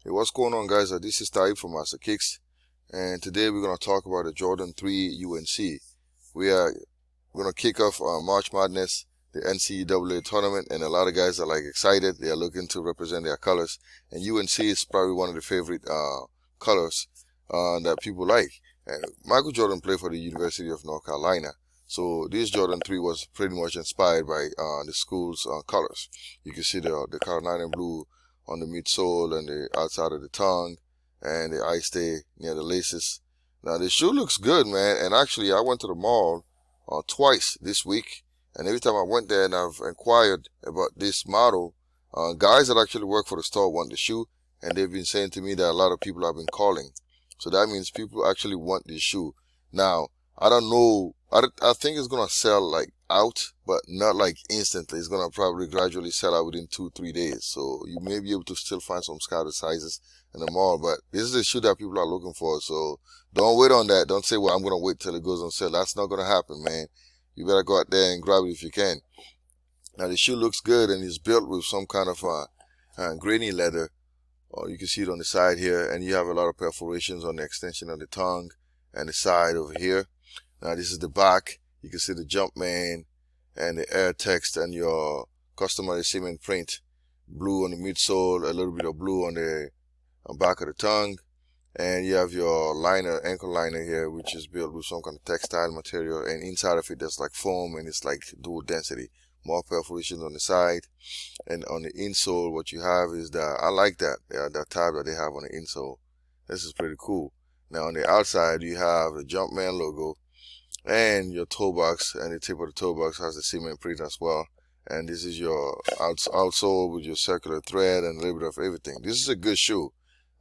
Hey, what's going on, guys? This is Taib from Master Kicks, and today we're going to talk about the Jordan 3 UNC. We are going to kick off March Madness, the NCAA tournament, and a lot of guys are like excited. They are looking to represent their colors, and UNC is probably one of the favorite colors that people like. And Michael Jordan played for the University of North Carolina, so this Jordan 3 was pretty much inspired by the school's colors. You can see the Carolina blue on the midsole and the outside of the tongue, and the eye stay near the laces. Now the shoe looks good, man, and actually I went to the mall twice this week, and every time I went there and I've inquired about this model, guys that actually work for the store want the shoe, and they've been saying to me that a lot of people have been calling. So that means people actually want this shoe. Now, I don't know, I think it's gonna sell like out, but not like instantly. It's gonna probably gradually sell out within 2-3 days. So you may be able to still find some scattered sizes in the mall, but this is a shoe that people are looking for. So don't wait on that. Don't say, well, I'm gonna wait till it goes on sale. That's not gonna happen, man. You better go out there and grab it if you can. Now the shoe looks good, and it's built with some kind of grainy leather. You can see it on the side here, and you have a lot of perforations on the extension of the tongue and the side over here. Now this is the back. You can see the Jumpman and the air text and your customary cement print. Blue on the midsole, a little bit of blue on the back of the tongue. And you have your liner, ankle liner here, which is built with some kind of textile material. And inside of it, there's like foam, and it's like dual density. More perforations on the side. And on the insole, what you have is that, I like that, that tab that they have on the insole. This is pretty cool. Now on the outside, you have the Jumpman logo and your toe box, and the tip of the toe box has the cement print as well. And this is your outsole with your circular thread and a little bit of everything. This is a good shoe.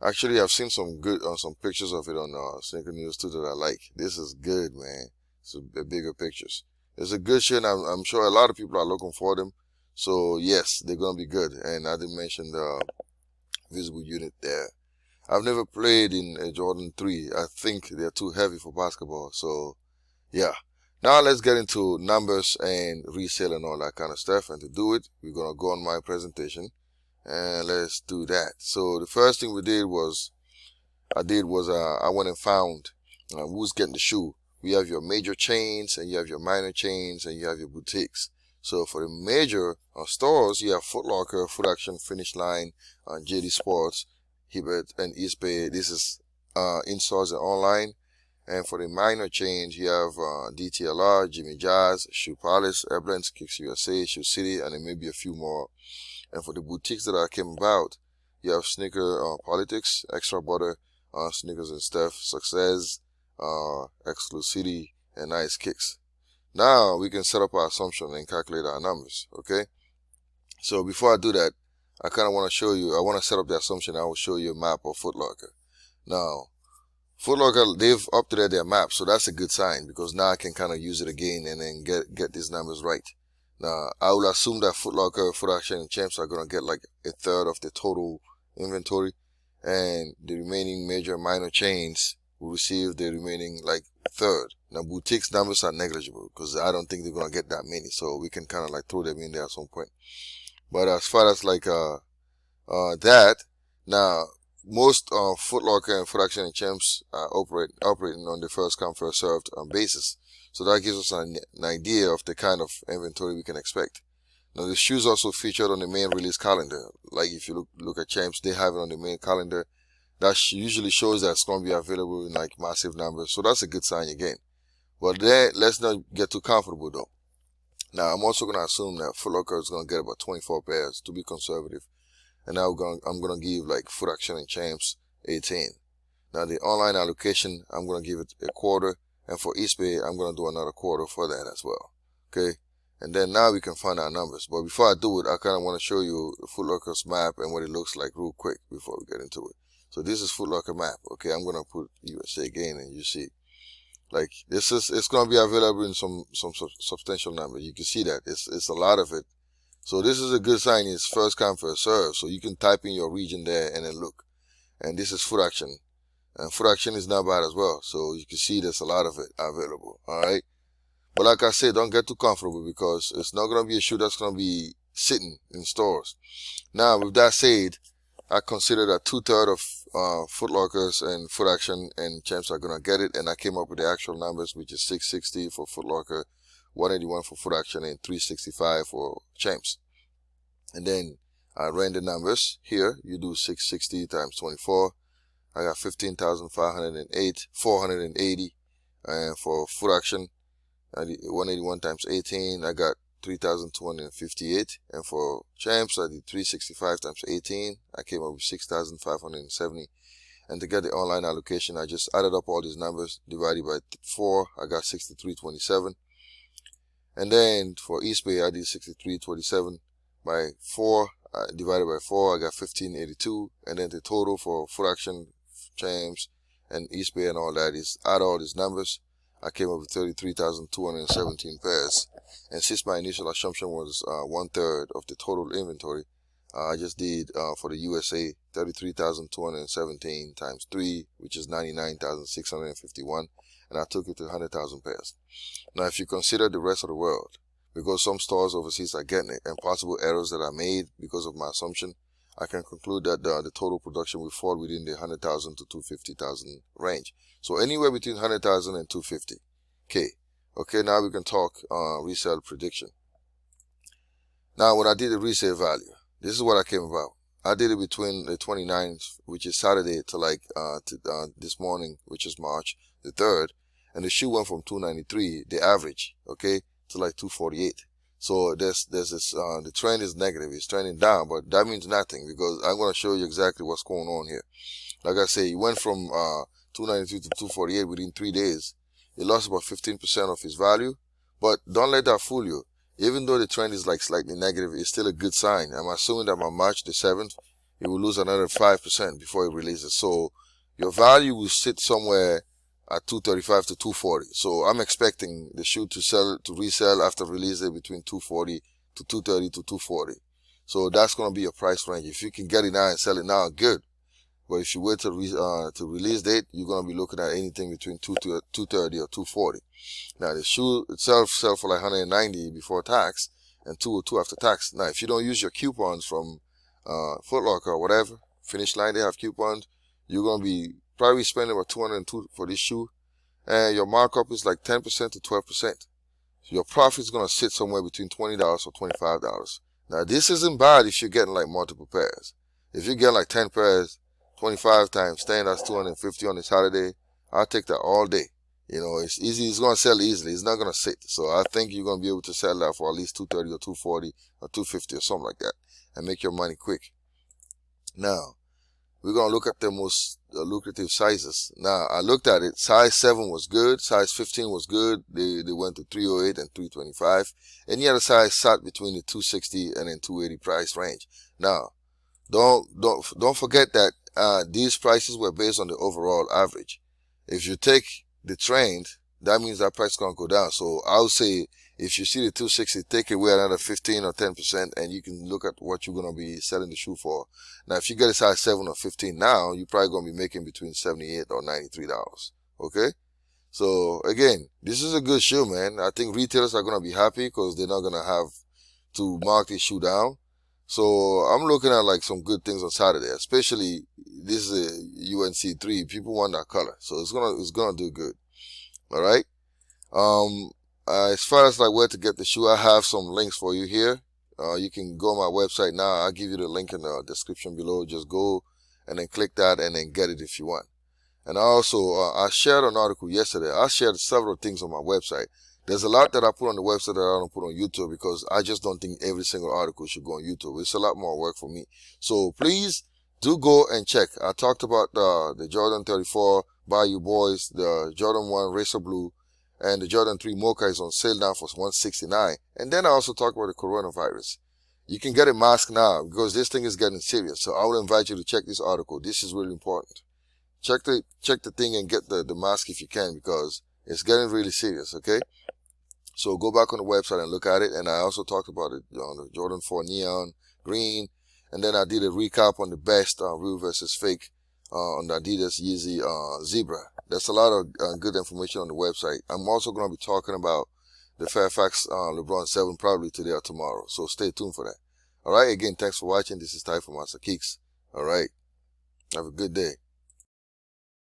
Actually, I've seen some good some pictures of it on Sneaker News too that I like. This is good, man. It's a bigger pictures. It's a good shoe, and I'm sure a lot of people are looking for them. So yes, they're gonna be good. And I didn't mention the visible unit there. I've never played in a Jordan 3. I think they're too heavy for basketball. So yeah. Now let's get into numbers and resale and all that kind of stuff. And to do it, we're gonna go on my presentation, and let's do that. So the first thing I went and found who's getting the shoe. We have your major chains, and you have your minor chains, and you have your boutiques. So for the major stores, you have Foot Locker, Foot Action, Finish Line, JD Sports, Hibbett, and East Bay. This is in stores and online. And for the minor chains, you have DTLR, Jimmy Jazz, Shoe Palace, Airblends, Kicks USA, Shoe City, and there may be a few more. And for the boutiques that I came about, you have Sneaker Politics, Extra Butter, Sneakers and Stuff, Success, Exclusivity, and Nice Kicks. Now we can set up our assumption and calculate our numbers, okay? So before I do that, I kind of want to show you, I want to set up the assumption. I will show you a map of Foot Locker. Now, Foot Locker, they've updated their map, so that's a good sign, because now I can kind of use it again and then get these numbers right. Now, I will assume that Foot Locker, Foot Action, and Champs are going to get like a third of the total inventory, and the remaining major and minor chains will receive the remaining like third. Now, boutiques numbers are negligible, because I don't think they're going to get that many, so we can kind of like throw them in there at some point. But as far as like that, now, most Foot Locker and Foot Action and Champs are operating on the first come first served basis. So that gives us an idea of the kind of inventory we can expect. Now the shoes also featured on the main release calendar. Like if you look at Champs, they have it on the main calendar. That usually shows that it's going to be available in like massive numbers. So that's a good sign again. But then let's not get too comfortable though. Now I'm also going to assume that Foot Locker is going to get about 24 pairs to be conservative. And now I'm going to give like Foot Action and Champs 18. Now the online allocation, I'm going to give it a quarter. And for East Bay, I'm going to do another quarter for that as well. Okay. And then now we can find our numbers. But before I do it, I kind of want to show you the Foot Locker's map and what it looks like real quick before we get into it. So this is Foot Locker map. Okay. I'm going to put USA again, and you see like this is, it's going to be available in some substantial number. You can see that it's a lot of it. So this is a good sign. It's first come first serve. So you can type in your region there and then look. And this is Foot Action. And Foot Action is not bad as well. So you can see there's a lot of it available. Alright. But like I said, don't get too comfortable, because it's not going to be a shoe that's going to be sitting in stores. Now, with that said, I consider that 2/3 of Foot Lockers and Foot Action and Champs are gonna get it, and I came up with the actual numbers, which is 660 for Foot Locker, 181 for Foot Action, and 365 for Champs. And then I ran the numbers here. You do 660 times 24. I got 480, and for Foot Action, 181 times 18, I got 3,258, and for Champs, I did 365 times 18. I came up with 6,570. And to get the online allocation, I just added up all these numbers, divided by 4. I got 6327. And then for East Bay, I did 6327 by 4. Divided by 4, I got 1582. And then the total for Foot Action, Champs, and East Bay and all that is add all these numbers. I came up with 33,217 pairs. And since my initial assumption was 1/3 of the total inventory, I just did for the USA 33,217 times 3, which is 99,651, and I took it to 100,000 pairs. Now, if you consider the rest of the world, because some stores overseas are getting it, and possible errors that I made because of my assumption, I can conclude that the total production will fall within the 100,000 to 250,000 range. So anywhere between 100,000 and 250K. Okay, now we can talk resale prediction. Now, when I did the resale value, this is what I came about. I did it between the 29th, which is Saturday, to this morning, which is March the 3rd, and the shoe went from 293, the average, okay, to like 248. So there's this the trend is negative, it's trending down, but that means nothing, because I'm going to show you exactly what's going on here. Like I say, it went from 293 to 248 within 3 days. It lost about 15% of its value, but don't let that fool you. Even though the trend is like slightly negative, it's still a good sign. I'm assuming that by March the 7th, it will lose another 5% before it releases. So your value will sit somewhere at 235 to 240. So I'm expecting the shoe to resell after release it between 240 to 230 to 240. So that's going to be your price range. If you can get it now and sell it now, good. But if you wait to release date, you're going to be looking at anything between 230 or 240. Now, the shoe itself sells for like 190 before tax and 202 after tax. Now, if you don't use your coupons from Foot Locker or whatever, Finish Line, they have coupons, you're going to be probably spending about 202 for this shoe, and your markup is like 10% to 12%. So your profit is going to sit somewhere between $20 or $25. Now, this isn't bad if you're getting like multiple pairs. If you get like 10 pairs, 25 times 10, that's 250 on a Saturday. I'll take that all day. You know, it's easy. It's going to sell easily. It's not going to sit. So I think you're going to be able to sell that for at least 230 or 240 or 250 or something like that, and make your money quick. Now, we're going to look at the most lucrative sizes. Now, I looked at it. Size 7 was good. Size 15 was good. They went to 308 and 325. Any other size sat between the 260 and then 280 price range. Now, don't forget that these prices were based on the overall average. If you take the trend, that means that price is going to go down. So I would say if you see the 260, take away another 15 or 10%, and you can look at what you're going to be selling the shoe for. Now, if you get a size 7 or 15 now, you're probably going to be making between $78 or $93. Okay? So again, this is a good shoe, man. I think retailers are going to be happy because they're not going to have to mark this shoe down. So I'm looking at like some good things on Saturday, especially this is a UNC 3. People want that color, so it's gonna do good. All right. As far as like where to get the shoe, I have some links for you here. You can go on my website now. I'll give you the link in the description below. Just go and then click that and then get it if you want. And also, I shared an article yesterday. I shared several things on my website. There's a lot that I put on the website that I don't put on YouTube because I just don't think every single article should go on YouTube. It's a lot more work for me. So please do go and check. I talked about the Jordan 34 Bayou Boys, the Jordan 1 Racer Blue, and the Jordan 3 Mocha is on sale now for $169. And then I also talked about the coronavirus. You can get a mask now because this thing is getting serious. So I would invite you to check this article. This is really important. Check the thing and get the mask if you can, because it's getting really serious, okay? So go back on the website and look at it. And I also talked about it on the Jordan 4 Neon Green. And then I did a recap on the best real versus fake on the Adidas Yeezy Zebra. There's a lot of good information on the website. I'm also going to be talking about the Fairfax LeBron 7 probably today or tomorrow. So stay tuned for that. All right. Again, thanks for watching. This is Ty from Stockists. All right. Have a good day.